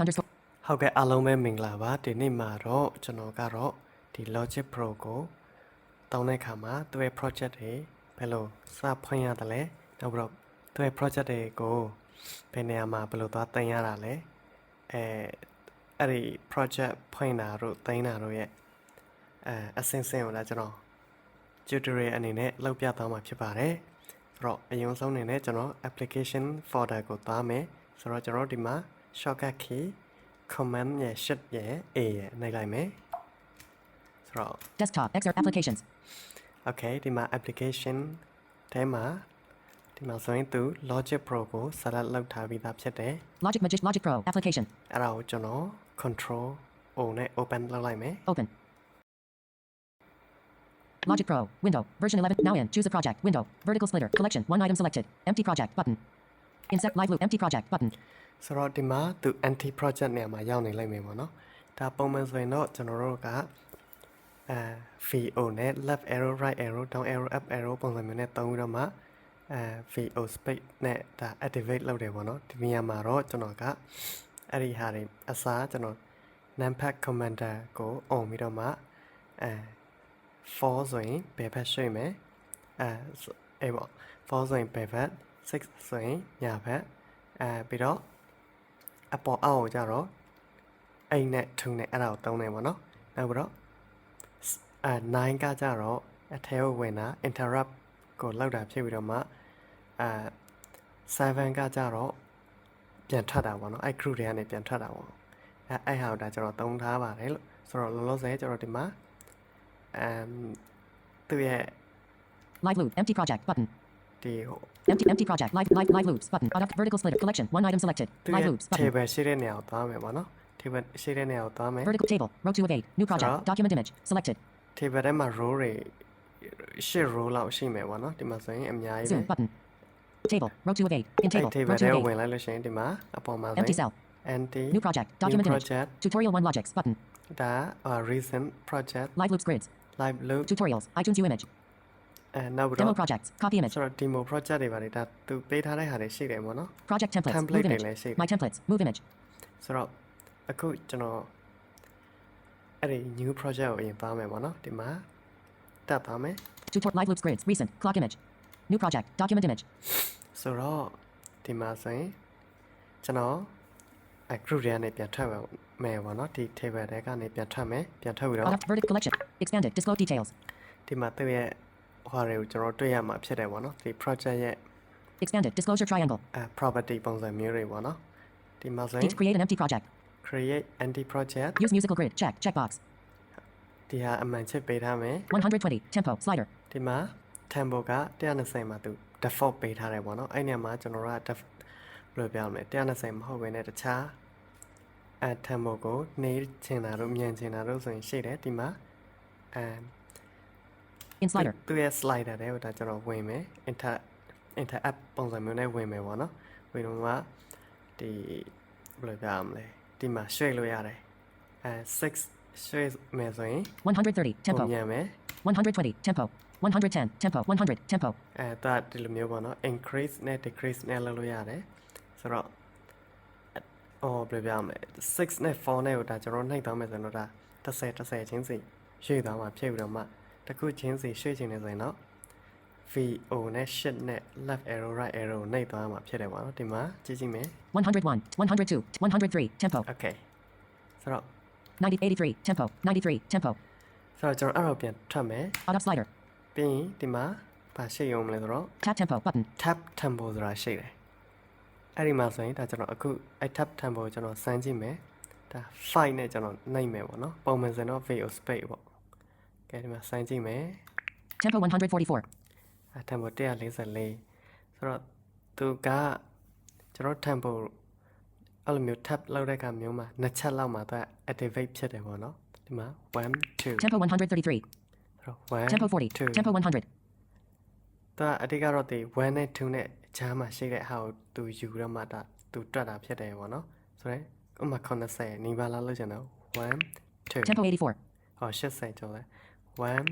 underscore ဟုတ်ကဲ့အားလုံးပဲမင်္ဂလာပါဒီနေ့မှာတော့ကျွန်တော်ကတော့ဒီ Logic Pro ကိုတောင်းတဲ့အခါမှာသူ့ရဲ့ project တွေဘယ်လိုစဖွင့်ရတယ်လဲနောက်ပြီးတော့သူ့ရဲ့ project တွေကိုဘယ်နေရာမှာဘယ်လိုသွားတင်ရတာလဲအဲ့ဒီ project ဖွင့်တာတို့တင်တာတို့ရဲ့အဆင့်ဆင့်ကိုလည်းကျွန်တော် tutorial အနေနဲ့လုပ်ပြသွားမှာဖြစ်ပါတယ်ဆိုတော့အရင်ဆုံးအနေနဲ့ကျွန်တော် application folder ကိုသွားမယ်ဆိုတော့ကျွန်တော်ဒီမှာ shortcut key command ရဲ့ shift ရဲ့ A ရဲ့နှိပ်လိုက်မယ်ဆိုတော့ desktop excerpt applications okay ဒီမှာ application ထဲမှာဒီမှာဆိုရင်သူ Logic Pro ကို select လုပ်ထားပြီးသားဖြစ်တယ် Logic Pro application အဲ့ဒါကိုကျွန်တော် control O နဲ့ open လုပ်လိုက်မယ် open Logic Pro window version 11 now in choose a project window vertical splitter collection one item selected empty project button insert live loop empty project button ဆိုတော့ဒီမှာသူ anti project နေရာမှာရောက်နေလိုက်မယ်ပေါ့နော်ဒါပုံမှန်ဆိုရင်တော့ကျွန်တော်တို့ကVO နဲ့ left arrow right arrow down arrow up arrow ပုံစံမျိုးနဲ့သုံးပြီးတော့မှVO space နဲ့ဒါ activate လုပ်တယ်ပေါ့နော်ဒီနေရာမှာတော့ကျွန်တော်ကအဲ့ဒီဟာတွေအစားကျွန်တော် numpad commander ကို on ပြီးတော့မှ4ဆိုရင်ဘယ်ဘက်ရွှေ့မယ်အဲ့ပေါ့4ဆိုရင်ဘယ်ဘက်6ဆိုရင်ညာဘက်ပြီးတော့အပေါ်အောက်ကိုကြတော့အိမ်နဲ့ထုံနဲ့အဲ့ဒါကိုတုံးနေပါတော့နောက်ပြီးတော့9ကကြတော့အထဲကိုဝင်တာ interrupt ကိုလောက်တာဖြစ်ပြီးတော့မှ7ကကြတော့ပြန်ထွက်တာပေါ့နော်အဲ့ group တွေကနေပြန်ထွက်တာပေါ့အဲ့ဟာကိုဒါကျွန်တော်တုံးထားပါတယ်လို့ဆိုတော့လောလောဆယ်ကျွန်တော်ဒီမှာသူရဲ့ live loop empty project button ဒီဟို empty project live loops button auto vertical splitter collection one item selected live loops button table ရှိတဲ့နေရာကိုသွားမယ်ပေါ့နော် table ရှိတဲ့နေရာကိုသွားမယ် vertical table row 2 of 8 new project document image selected table ထဲမှာ row တွေ10 row လောက်ရှိမယ်ပေါ့နော်ဒီမှာဆိုရင်အများကြီးပဲ zoom button table row 2 of 8 in table table row 2 ထဲ of ကို 8 ဝင်လိုက်လို့ရှိရင်ဒီမှာအပေါ်မှာဆိုရင် empty cell empty new project document image project tutorial 1 logics button ဒါ recent project live loops grids live loop tutorials iTunes U image နောက်ပြီး demo တော့ projects copy image ဆိုတော့ demo project တွေပါတယ်ဒါသူပေးထားတဲ့ဟာတွေရှိတယ်ပေါ့နော် project templates template move တွေ image လည်းရှိတယ် my templates move image ဆိုတော့အခုကျွန်တော်အဲ့ဒီ new project ကိုအရင်သွားမယ်ပေါ့နော်ဒီမှာတက်သွားမယ် tutorial live loops grids recent clock image new project document image ဆိုတော့ဒီမှာဆိုရင်ကျွန်တော်group တွေကနေပြန်ထွက်မယ်ပေါ့နော်ဒီ table တွေကနေပြန်ထွက်မယ်ပြန်ထွက်ပြီးတော့ vertical collection expanded disclose details ဒီမှာသူ့ရဲ့ဟိုတွေကိုကျွန်တော်တွေ့ရမှာဖြစ်တယ်ပေါ့နော်ဒီ project ရဲ့ expanded disclosure triangle property ပုံစံမျိုးတွေပေါ့နော်ဒီမှာဆိုရင် create an empty project create anti project use musical grid checkbox ဒီဟာအမှန်ချစ်ပေးထားမယ် 120 tempo slider ဒီမှာ tempo က120မှာသူ default ပေးထားတယ်ပေါ့နော်အဲ့နေရာမှာကျွန်တော်တို့ကဘယ်လိုပြောရမလဲ120မဟုတ်ဘဲနဲ့တခြားtempo ကိုနေချင်တာတို့မြန်ချင်တာတို့ဆိုရင်ရှိတယ်ဒီမှာin slider သူရဲ့ slider တွေကိုဒါကျွန်တော်ဝင်မယ် enter app ပုံစံမျိုးနဲ့ဝင်မယ်ပေါ့နော်ဝင်တော့မှဒီဘယ်လိုပြောရမလဲဒီမှာရွှေ့လို့ရတယ်6ရွှေ့မယ်ဆိုရင်130 tempo မြန်မယ်120 tempo 110 tempo 100 tempo ဒါဒီလိုမျိုးပေါ့နော် increase နဲ့ decrease နဲ့လုပ်လို့ရတယ်ဆိုတော့ဘယ်လိုပြောရမလဲ6နဲ့4နဲ့ကိုဒါကျွန်တော်နှိပ်သွားမယ်ဆိုတော့ဒါ10ချင်းစီရွှေ့သွားမှာဖြစ်ပြီးတော့မှတစ်ခုချင်းစီရွှေ့ချင်နေဆိုရင်တော့ VO နဲ့ shift နဲ့ left arrow right arrow နှိပ်သွားမှာဖြစ်တယ်ပေါ့နော်ဒီမှာကြည့်မယ်101 102 103 tempo okay ဆိုတော့83 tempo 93 tempo ဆိုတော့ကျွန်တော်အဲ့တော့ပြန်ထွက်မယ် auto slider ပြီးရင်ဒီမှာဗာရှိရုံမလဲဆိုတော့ tap tempo button tap tempo ဆိုတာရှိတယ်အဲ့ဒီမှာဆိုရင်ဒါကျွန်တော်အခုအဲ့ tap tempo ကိုကျွန်တော်စမ်းကြည့်မယ်ဒါ5နဲ့ကျွန်တော်နှိပ်မယ်ပေါ့နော်ပုံမှန်ဆိုတော့ VO space ပေါ့ကဲဒီမှာစမ်းကြည့်မယ် tempo 144 tempo 144ဆိုတော့သူကကျွန်တော် tempo အဲ့လိုမျိုး tap လောက်တဲ့အခါမျိုးမှာနှစ်ချက်လောက်မှာသူ activate ဖြစ်တယ်ပေါ့နော်ဒီမှာ1 2 tempo 133 1 tempo 40 2 tempo 100သူအတိကတော့ဒီ1နဲ့2နဲ့ဂျားမှာရှိတဲ့ဟာကိုသူယူတော့မှဒါသူတွက်တာဖြစ်တယ်ပေါ့နော်ဆိုရင်ဥမာ90နီးပါးလောက်လို့ကျွန်တော်1 2 tempo 84 80ကျော်လဲ1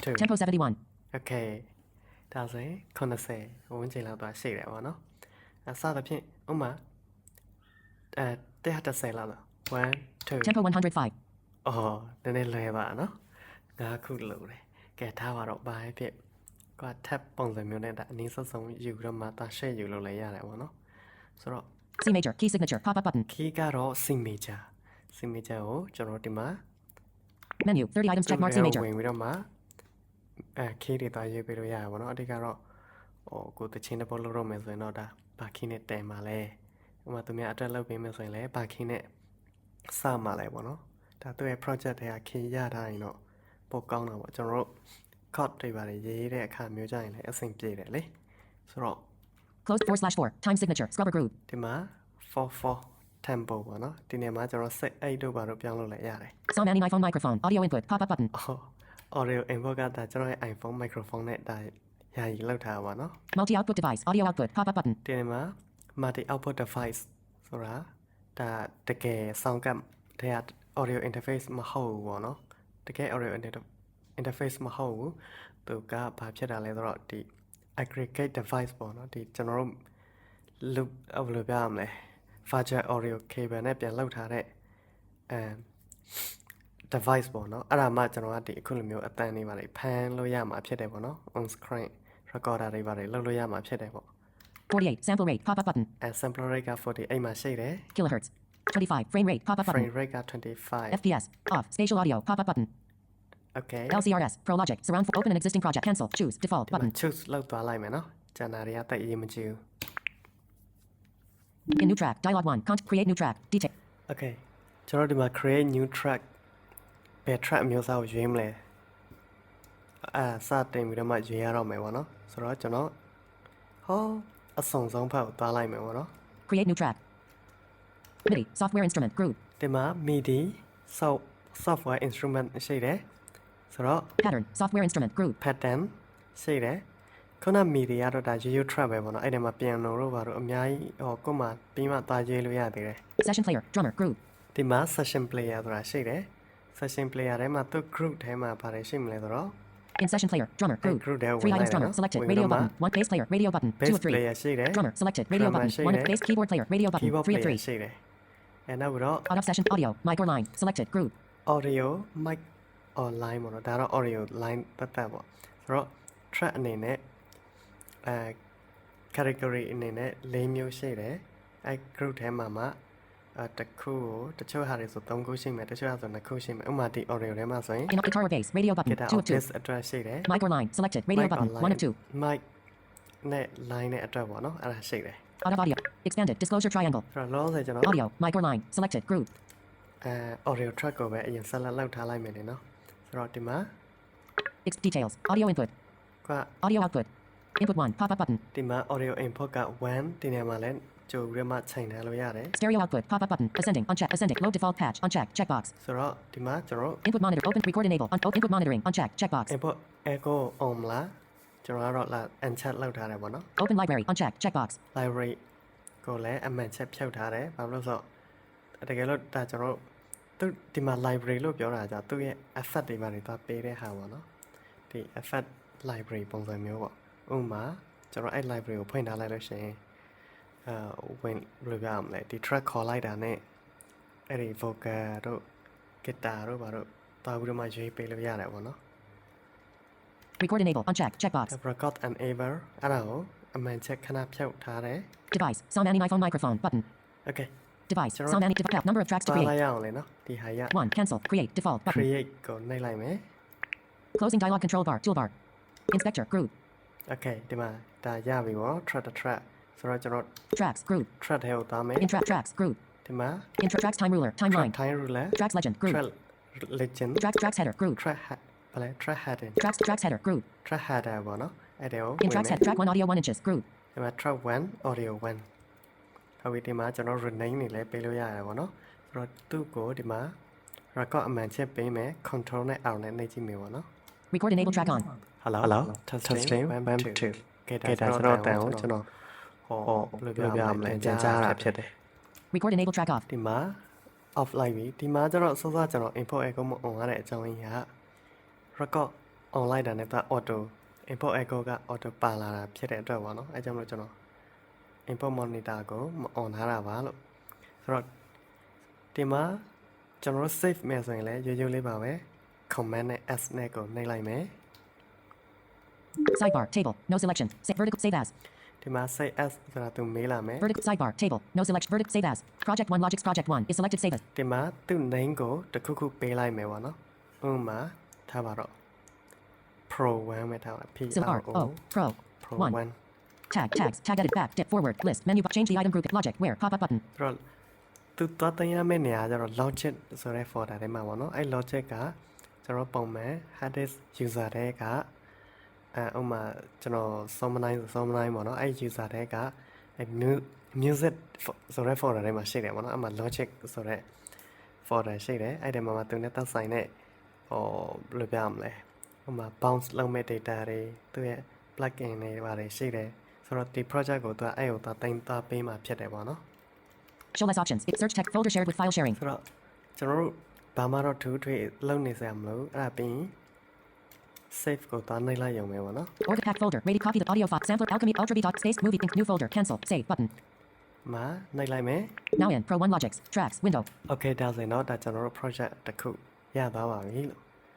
2 tempo 71 okay ဒါဆိုရင်90ဝန်းကျင်လောက်သွားရှိတယ်ပေါ့နော်စသဖြင့်ဥမာ 130လောက်လား1 2 Tempo 105. အော်နည်းနည်းလွယ်ပါနော်9ခုလို့တယ်ကဲထားပါတော့ဘာဖြစ်ကွာ tab ပုံစံမျိုးနဲ့ဒါအနည်းဆုံးယူတော့မှတာရှယ်ယူလို့လည်းရတယ်ပေါ့နော်ဆိုတော့ C major. Key signature. Pop up button. key ကတော့ C major ကိုကျွန်တော်ဒီမှာ Menu. 30 items. Check mark C ဝင် major. ပြီးတော့မှkey တွေတာရေးပေးလို့ရတယ်ပေါ့နော်အဓိကတော့ကိုတချင်းတစ်ပုတ်လုပ်တော့မယ်ဆိုရင်တော့ဒါဘာ key နဲ့တည်မှာလဲဥပမာသူများအတွက်လုပ်ပေးမယ်ဆိုရင်လည်းဘာ key နဲ့စမှာလဲပေါ့နော်ဒါသူရဲ့ project တွေက key ရထားရင်တော့ပိုကောင်းတာပေါ့ကျွန်တော်တို့ code တွေပါတယ်ရေးတဲ့အခါမျိုးကြရင်လည်းအဆင်ပြေတယ်လေဆိုတော့ Closed 4/4. Time signature. Scrubber groove. ဒီမှာ44 tempo ပေါ့နော်ဒီနေ့မှာကျွန်တော်set 8တို့ဘာလို့ပြောင်းလုပ်လိုက်ရတယ် Sound Annie iPhone microphone. Audio input. Pop up button. audio input ကဒါကျွန်တော်ရဲ့ iPhone microphone နဲ့ဒါယာယီလောက်ထားပါနော် Multi output device. Audio output. Pop up button. ဒီနေ့မှာ multi output device ဆိုတာဒါတကယ် sound card တဲ့ audio interface မဟုတ်ဘူးပေါ့နော်တကယ် audio interface မဟုတ်ဘူးသူကဘာဖြစ်တာလဲဆိုတော့ဒီ aggregate device ပေါ့နော်ဒီကျွန်တော်တို့ loop ဘယ်လိုပြောရမလဲ virtual audio cable နဲ့ပြန်လောက်ထားတဲ့device ပေါ့နော်အဲ့ဒါမှကျွန်တော်ကဒီအခုလိုမျိုးအတန်းနေပါလေဖမ်းလို့ရမှာဖြစ်တယ်ပေါ့နော် on screen recorder တွေပါလေလောက်လို့ရမှာဖြစ်တယ်ပေါ့ 48. Sample rate. Pop up button. sample rate က48မှာရှိတယ် Kilohertz. 25. Frame rate. Pop up button. frame rate က25 FPS. Off. Spatial audio. Pop up button. okay LCRS. Pro Logic. Surround. Open an existing project. Cancel. Choose. Default. ဒီမှာ Button. choose လောက်သွားလိုက်မယ်နော်ကျန်တာတွေကတိတ်အရေးမကြီးဘူး In new track. Dialog 1. Create new track. Detail. okay ကျွန်တော်ဒီမှာ create new track ဘယ် track မျိုးစားကိုရွေးမလဲစတင်ပြီးတော့မှရွေးရတော့မယ်ပေါ့နော်ဆိုတော့ကျွန်တော်အဆုံးဖက်ကိုသွားလိုက်မယ်ပေါ့နော် Create new track. MIDI. Software instrument. Group. ဒီမှာ MIDI software instrument ရှိတယ်ဆိုတော့ Pattern. Software instrument. Group. pattern ရှိတယ်ခုန MIDI ကတော့ဒါ you track ပဲပေါ့နော်အဲ့ဒီမှာ piano တို့ဘာတို့အများကြီးကိုမှပြီးမှသွားရွေးလို့ရသေးတယ် Session player. Drummer. Group. ဒီမှာ session player ဆိုတာရှိတယ် session player ထဲမှာသူ group ထဲမှာပါတယ်ရှိမလဲဆိုတော့ In session player. Drummer. Group. group ထဲကို 3 ဝင်လိုက် items. Drummer. နော် Selected. ဝင် Radio ပြီးတော့မှ button. 1 bass player. Radio button. 2 bass of 3. player ရှိတယ် Drummer. Selected. Radio Drummer button. ရှိ 1 တယ် bass keyboard player. Radio button. keyboard 3 of player 3. ရှိတယ်နောက်ပြီးတော့ Out of session. Audio. Mic or line. Selected. Group. audio mic online ပေါ့နော်ဒါတော့ audio line ပတ်သက်ပေါ့ဆိုတော့ track အနေနဲ့category အနေနဲ့၄မျိုးရှိတယ်အဲ group ထဲမှာမှတစ်ခုကိုတချို့ဟာတွေဆို3ခုရှိမယ်တချို့ဟာဆို2ခုရှိမယ်ဥပမာဒီ audio ထဲမှာဆိုရင် In guitar or bass. Radio button. guitar 2 of 2. bass အတွက်ရှိတယ် Mic or line. Selected. Radio mic button. online 1 of 2. mic နဲ့ line နဲ့အတွက်ပေါ့နော်အဲ့ဒါရှိတယ် Out of audio. Expanded. Disclosure triangle. ဆိုတော့လောဆယ်ကျွန်တော် Audio. Mic or line. Selected. Group. audio track ကိုပဲအရင်ဆက်လက်လောက်ထားလိုက်မယ်လေနော်ဆိုတော့ဒီမှာ Details. Audio input. က Audio output. Input 1. Pop up button. ဒီမှာ audio input က1ဒီနေရာမှာလည်းကြိုပြီးမှချိန်ထားလို့ရတယ် Stereo output. Pop up button. Ascending. Uncheck. Ascending. Load default patch. Uncheck. Checkbox. ဆိုတော့ဒီမှာကျွန်တော် Input monitor. Open. Record enable. Input monitoring. Uncheck. Checkbox. input echo on မလားကျွန်တော်ကတော့လာ uncheck လောက်ထားတယ်ပေါ့နော် Open library. Uncheck. Checkbox. library ကိုလည်းအမှန်ချက်ဖြုတ်ထားတယ်ဘာလို့လဲဆိုတော့တကယ်လို့ဒါကျွန်တော်သူဒီမှာ library လို့ပြောတာじゃသူ့ရဲ့ effect တွေပါတွေသွားပေးတဲ့ဟာပေါ့နော်ဒီ effect library ပုံစံမျိုးပေါ့ဥပမာကျွန်တော်အဲ့ library ကိုဖွင့်ထားလိုက်လို့ရှိရင်ဝင်ဘယ်လိုပြောရမလဲဒီ track ခေါ်လိုက်တာနဲ့အဲ့ဒီ vocal တို့ guitar တို့ဘာတို့တောက်ပြီးတော့မှရွေးပေးလို့ရတယ်ပေါ့နော် Record enable. Uncheck. Checkbox. record enable အဲ့ဒါကိုအမှန်ချက်ခဏဖြုတ်ထားတယ် Device. Sound Annie iPhone microphone. Button. okay Device. Sure. Sound Annie. Tap. Number of tracks to သွား create. လိုက်ရအောင်လေနော်ဒီဟာရ 1. Cancel. Create. Default. Button. create ကိုနှိပ်လိုက်မယ် Closing dialog control bar. Toolbar. Inspector. Group. okay ဒီမှာဒါရပြီပေါ့ track to track ဆိုတော့ကျွန်တော် Tracks. Group. track ထဲကိုသွားမယ် In track. Tracks. Group. ဒီမှာ In tracks. Time ruler. Timeline. time ruler Tracks legend. Group. track legend Tracks header. Group. track ဘာလဲ track heading Tracks header. Group. track header ပေါ့နော်အဲ့ဒါကို In tracks head. Track 1 audio 1 inches. Group. ဒီမှာ track 1 audio 1ဟုတ်ပြီဒီမှာကျွန်တော် rename နေလဲပေးလို့ရတယ်ပေါ့နော်ဆိုတော့သူ့ကိုဒီမှာ record အမှန်ချက်ပေးမယ် control နဲ့ out နဲ့နှိပ်ကြည့်မယ်ပေါ့နော် Record enable track on. hello testing 1 2 okay ဒါဆိုတော့တန်ကိုကျွန်တော်ဘယ်လိုပြောရမလဲပြန်ကြားတာဖြစ်တယ် Record enable track off. ဒီမှာ off လိုက်ပြီဒီမှာကျတော့စောစောကျွန်တော် import echo မ on ရတဲ့အကြောင်းရင်းက record on လိုက်တာနဲ့သူ auto import echo က auto ပါလာတာဖြစ်တဲ့အတွက်ပေါ့နော်အဲကြောင့်မလို့ကျွန်တော် import monitor ကိုမ on ထားတာပါလို့ဆိုတော့ ဒီမှာကျွန်တော်တို့ save မယ်ဆိုရင်လည်းရိုးရိုးလေးပါပဲ command နဲ့ s နဲ့ကိုနှိပ်လိုက်မယ် Sidebar. Table. No selection. Vertical. Save as. ဒီမှာ save as ဆိုတာသူမေးလာမယ် Vertical. Sidebar. Table. No select. Vertical. Save as. Project 1. Logics. Project 1 is selected. Save as. ဒီမှာသူ့ name ကိုတစ်ခုခုပေးလိုက်မယ်ပေါ့နော်ဥပမာထားပါတော့ pro 1ပဲထားပါ p Sil r R. o O. Pro. pro 1. 1 Tag. Tags. Tag edit. Back. Dip. Forward. List. Menu. Change the item group. Logic. Where. Pop up button. ဆိုတော့သူသွားတင်ရမယ့်နေရာကျတော့ logic ဆိုတဲ့ folder ထဲမှာပေါ့နော်အဲ့ logic ကကျွန်တော်ပုံမှန် hard disk user တွေကဥပမာကျွန်တော် summarize ပေါ့နော်အဲ့ user တွေကအဲ့ music ဆိုတဲ့ folder ထဲမှာရှိတယ်ပေါ့နော်အဲ့မှာ logic ဆိုတဲ့ folder ရှိတယ်အဲ့ဒီမှာသူနဲ့သက်ဆိုင်တဲ့ဟိုဘယ်လိုပြောရမလဲဥပမာ bounce လုပ်မဲ့ data တွေသူရဲ့ plugin တွေပါတယ်ရှိတယ်ဆိုတော့ဒီ project ကိုသူကအဲ့ကိုသွားတင်သွားပေးမှဖြစ်တယ်ပေါ့နော် Show less options. Search text folder shared with file sharing. ဆိုတော့ကျွန်တော်တို့ဘာမှတော့ထူးထွေလုပ်နေစရာမလိုအဲ့ဒါပြီးရင် save ကိုသွားနှိပ်လိုက်ရုံပဲပေါ့နော် Orca pack folder. Ready. Copy the audio file. Sampler. Alchemy. Ultra V. Space. Movie. New folder. Cancel. Save button. မှာနှိပ်လိုက်မယ် Now in. Pro 1 Logics. Tracks. Window. okay ဒါဆိုရင်တော့ဒါကျွန်တော်တို့ project တစ်ခုရသွားပါပြီလို့